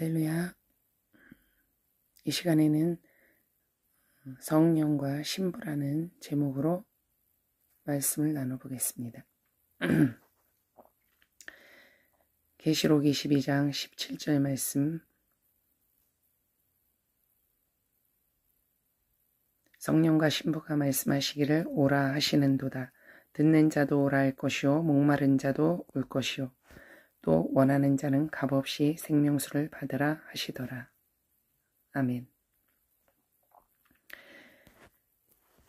할렐루야. 이 시간에는 성령과 신부라는 제목으로 말씀을 나눠보겠습니다. 계시록 22장 17절 말씀. 성령과 신부가 말씀하시기를 오라 하시는도다. 듣는 자도 오라 할 것이요 목마른 자도 올 것이요 또 원하는 자는 값없이 생명수를 받으라 하시더라. 아멘.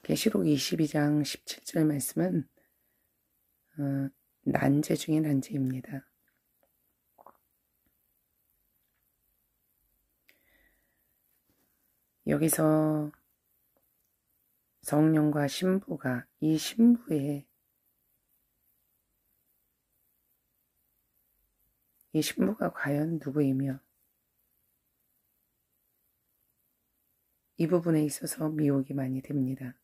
계시록 22장 17절 말씀은 난제 중의 난제입니다. 여기서 성령과 신부가 이 신부가 과연 누구이며 이 부분에 있어서 미혹이 많이 됩니다.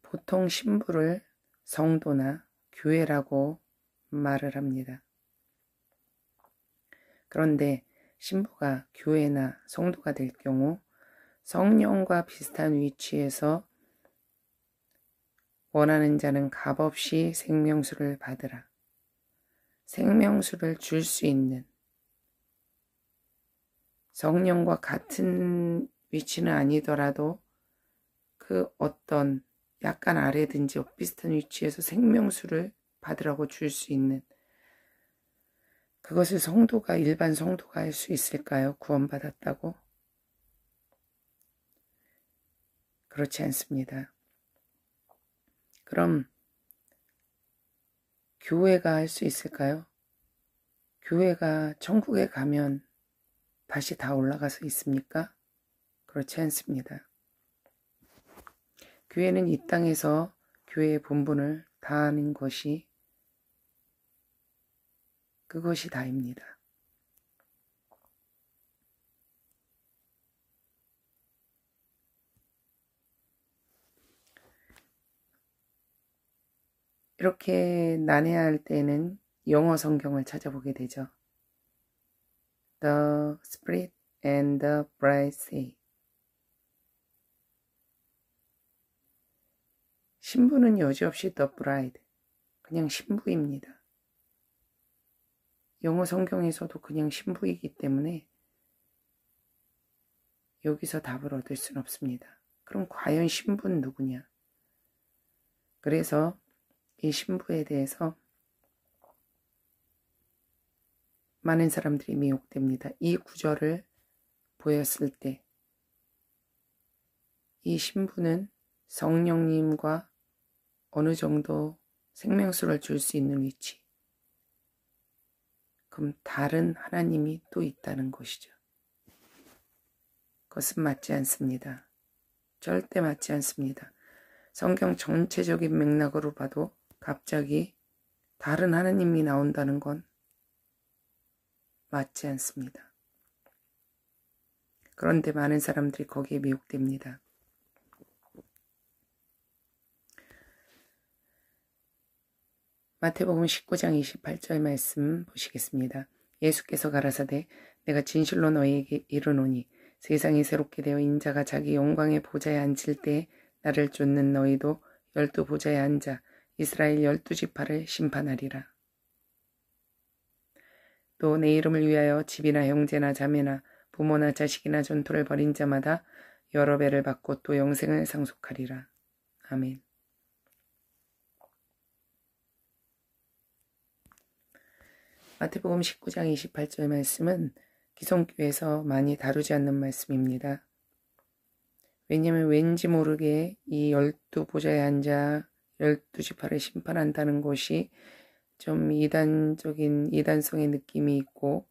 보통 신부를 성도나 교회라고 말을 합니다. 그런데 신부가 교회나 성도가 될 경우 성령과 비슷한 위치에서 원하는 자는 값없이 생명수를 받으라. 생명수를 줄 수 있는 성령과 같은 위치는 아니더라도 그 어떤 약간 아래든지 비슷한 위치에서 생명수를 받으라고 줄 수 있는 그것을 일반 성도가 할 수 있을까요? 구원받았다고? 그렇지 않습니다. 그럼 교회가 할 수 있을까요? 교회가 천국에 가면 다시 다 올라가서 있습니까? 그렇지 않습니다. 교회는 이 땅에서 교회의 본분을 다하는 그것이 다입니다. 이렇게 난해할 때는 영어 성경을 찾아보게 되죠. The Spirit and the Bride say. 신부는 여지없이 the bride, 그냥 신부입니다. 영어 성경에서도 그냥 신부이기 때문에 여기서 답을 얻을 수는 없습니다. 그럼 과연 신부는 누구냐? 그래서 이 신부에 대해서 많은 사람들이 미혹됩니다. 이 구절을 보였을 때 이 신부는 성령님과 어느 정도 생명수를 줄 수 있는 위치, 그럼 다른 하나님이 또 있다는 것이죠. 그것은 맞지 않습니다. 절대 맞지 않습니다. 성경 전체적인 맥락으로 봐도 갑자기 다른 하나님이 나온다는 건 맞지 않습니다. 그런데 많은 사람들이 거기에 미혹됩니다. 마태복음 19장 28절 말씀 보시겠습니다. 예수께서 가라사대 내가 진실로 너희에게 이르노니 세상이 새롭게 되어 인자가 자기 영광의 보좌에 앉을 때 나를 쫓는 너희도 12보좌에 앉아 이스라엘 12지파를 심판하리라. 또 내 이름을 위하여 집이나 형제나 자매나 부모나 자식이나 전토를 벌인 자마다 여러 배를 받고 또 영생을 상속하리라. 아멘. 마태복음 19장 28절 말씀은 기성교에서 많이 다루지 않는 말씀입니다. 왜냐하면 왠지 모르게 이 12보좌에 앉아 12지파를 심판한다는 것이 좀 이단성의 느낌이 있고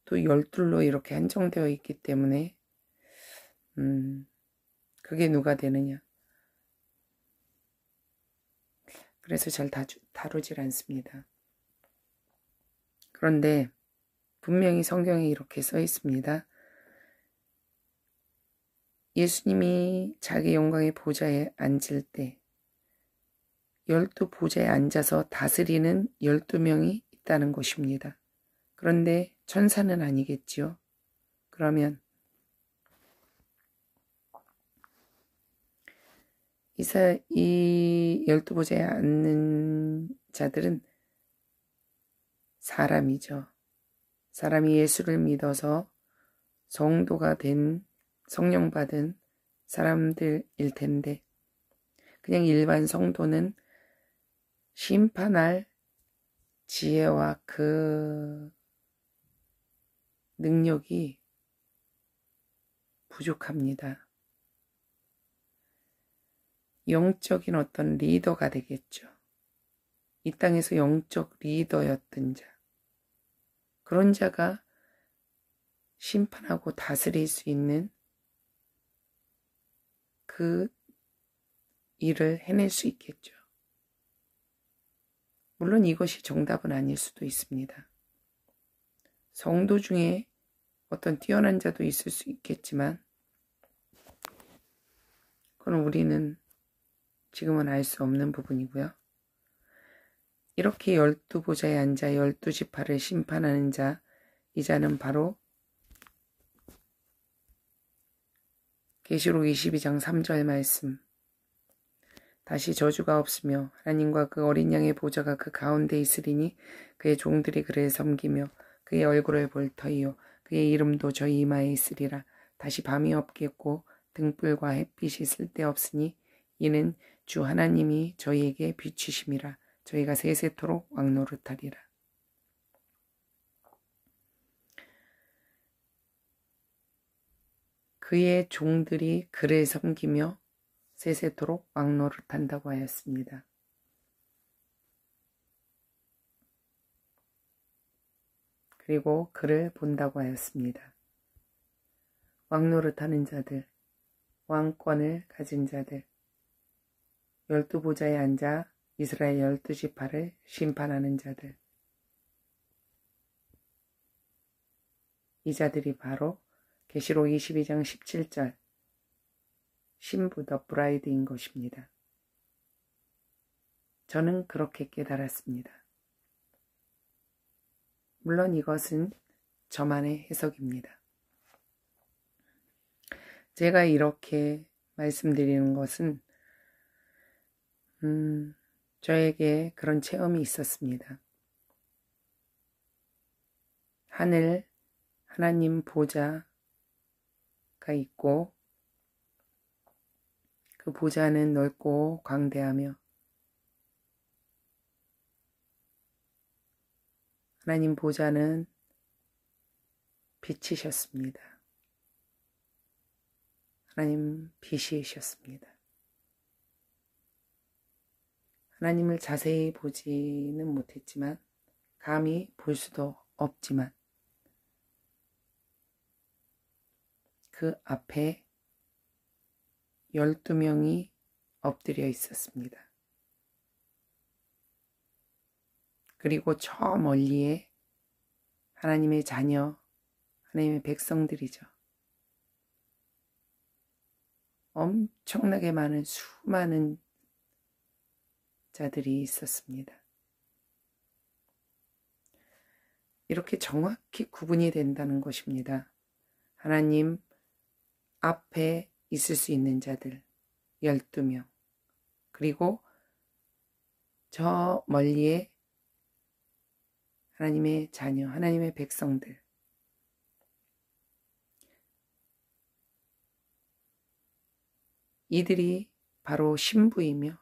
또 12로 이렇게 한정되어 있기 때문에 그게 누가 되느냐. 그래서 잘 다루질 않습니다. 그런데 분명히 성경에 이렇게 써 있습니다. 예수님이 자기 영광의 보좌에 앉을 때 12 보좌에 앉아서 다스리는 12명이 있다는 것입니다. 그런데 천사는 아니겠지요. 그러면 이 12 보좌에 앉는 자들은 사람이죠. 사람이 예수를 믿어서 성도가 된, 성령 받은 사람들일 텐데, 그냥 일반 성도는 심판할 지혜와 그 능력이 부족합니다. 영적인 어떤 리더가 되겠죠. 이 땅에서 영적 리더였던 자. 그런 자가 심판하고 다스릴 수 있는 그 일을 해낼 수 있겠죠. 물론 이것이 정답은 아닐 수도 있습니다. 성도 중에 어떤 뛰어난 자도 있을 수 있겠지만 그건 우리는 지금은 알 수 없는 부분이고요. 이렇게 12 보좌에 앉아 12지파를 심판하는 자, 이 자는 바로 계시록 22장 3절 말씀, 다시 저주가 없으며 하나님과 그 어린 양의 보좌가 그 가운데 있으리니 그의 종들이 그를 섬기며 그의 얼굴을 볼 터이요 그의 이름도 저희 이마에 있으리라. 다시 밤이 없겠고 등불과 햇빛이 쓸데없으니 이는 주 하나님이 저희에게 비추심이라. 저희가 세세토록 왕노릇하리라. 그의 종들이 그를 섬기며 세세토록 왕노릇한다고 하였습니다. 그리고 그를 본다고 하였습니다. 왕노릇하는 자들, 왕권을 가진 자들, 12 보좌에 앉아 이스라엘 12지파를 심판하는 자들, 이 자들이 바로 계시록 22장 17절 신부 더 브라이드인 것입니다. 저는 그렇게 깨달았습니다. 물론 이것은 저만의 해석입니다. 제가 이렇게 말씀드리는 것은 저에게 그런 체험이 있었습니다. 하늘 하나님 보좌가 있고 그 보좌는 넓고 광대하며 하나님 보좌는 빛이셨습니다. 하나님 빛이셨습니다. 하나님을 자세히 보지는 못했지만 감히 볼 수도 없지만 그 앞에 12명이 엎드려 있었습니다. 그리고 저 멀리에 하나님의 자녀, 하나님의 백성들이죠. 엄청나게 많은 수많은 자들이 있었습니다. 이렇게 정확히 구분이 된다는 것입니다. 하나님 앞에 있을 수 있는 자들 12명, 그리고 저 멀리에 하나님의 자녀, 하나님의 백성들, 이들이 바로 신부이며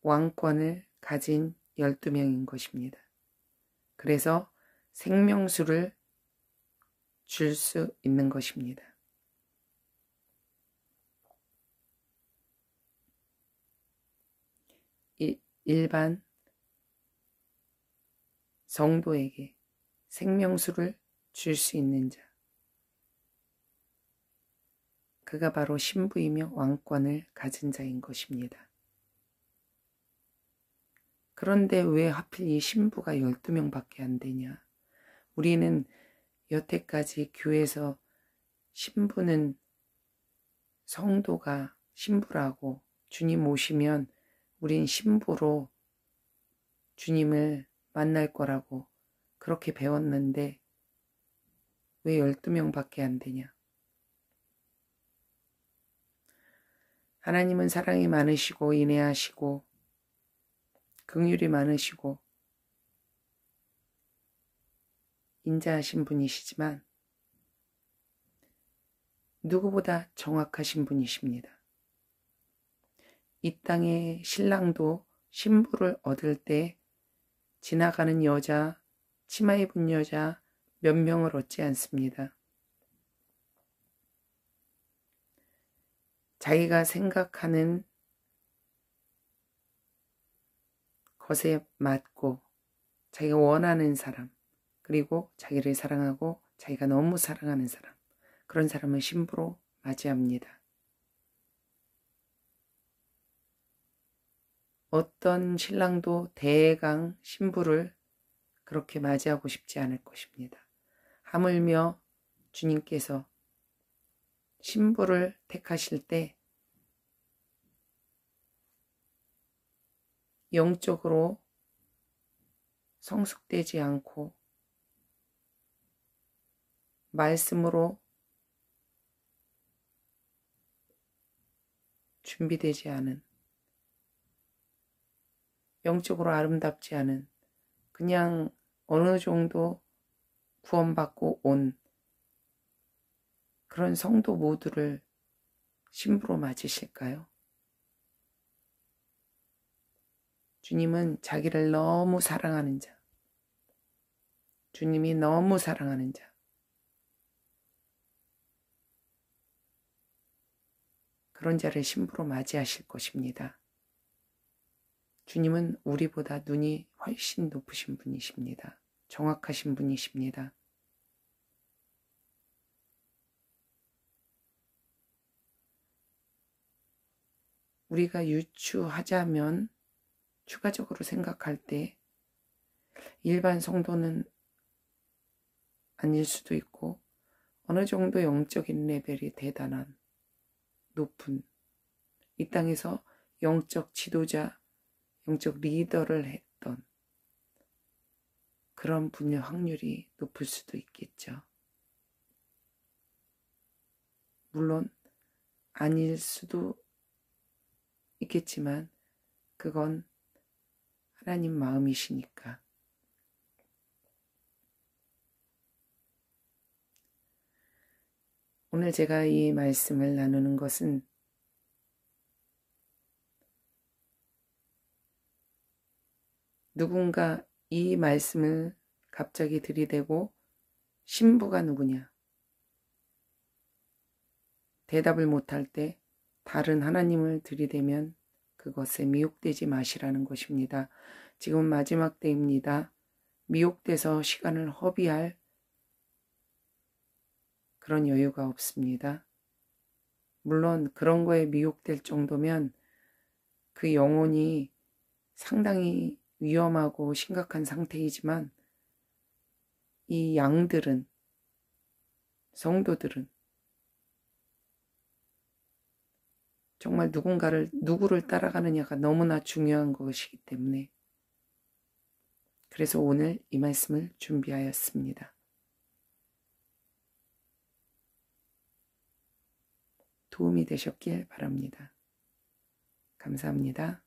왕권을 가진 12명인 것입니다. 그래서 생명수를 줄 수 있는 것입니다. 일반 성도에게 생명수를 줄 수 있는 자, 그가 바로 신부이며 왕권을 가진 자인 것입니다. 그런데 왜 하필 이 신부가 12명밖에 안 되냐? 우리는 여태까지 교회에서 신부는 성도가 신부라고, 주님 오시면 우린 신부로 주님을 만날 거라고 그렇게 배웠는데 왜 12명밖에 안 되냐? 하나님은 사랑이 많으시고 인애하시고 긍휼이 많으시고 인자하신 분이시지만 누구보다 정확하신 분이십니다. 이 땅의 신랑도 신부를 얻을 때 지나가는 여자, 치마 입은 여자 몇 명을 얻지 않습니다. 자기가 생각하는 것에 맞고 자기가 원하는 사람, 그리고 자기를 사랑하고 자기가 너무 사랑하는 사람, 그런 사람을 신부로 맞이합니다. 어떤 신랑도 대강 신부를 그렇게 맞이하고 싶지 않을 것입니다. 하물며 주님께서 신부를 택하실 때 영적으로 성숙되지 않고 말씀으로 준비되지 않은, 영적으로 아름답지 않은, 그냥 어느 정도 구원받고 온 그런 성도 모두를 신부로 맞으실까요? 주님은 자기를 너무 사랑하는 자, 주님이 너무 사랑하는 자, 그런 자를 신부로 맞이하실 것입니다. 주님은 우리보다 눈이 훨씬 높으신 분이십니다. 정확하신 분이십니다. 우리가 유추하자면 추가적으로 생각할 때 일반 성도는 아닐 수도 있고 어느 정도 영적인 레벨이 대단한 높은 이 땅에서 영적 지도자, 영적 리더를 했던 그런 분의 확률이 높을 수도 있겠죠. 물론 아닐 수도 있겠지만 그건 하나님 마음이시니까. 오늘 제가 이 말씀을 나누는 것은 누군가 이 말씀을 갑자기 들이대고 신부가 누구냐 대답을 못할 때 다른 하나님을 들이대면 그것에 미혹되지 마시라는 것입니다. 지금 마지막 때입니다. 미혹돼서 시간을 허비할 그런 여유가 없습니다. 물론 그런 거에 미혹될 정도면 그 영혼이 상당히 위험하고 심각한 상태이지만 이 양들은, 성도들은 정말 누구를 따라가느냐가 너무나 중요한 것이기 때문에 그래서 오늘 이 말씀을 준비하였습니다. 도움이 되셨길 바랍니다. 감사합니다.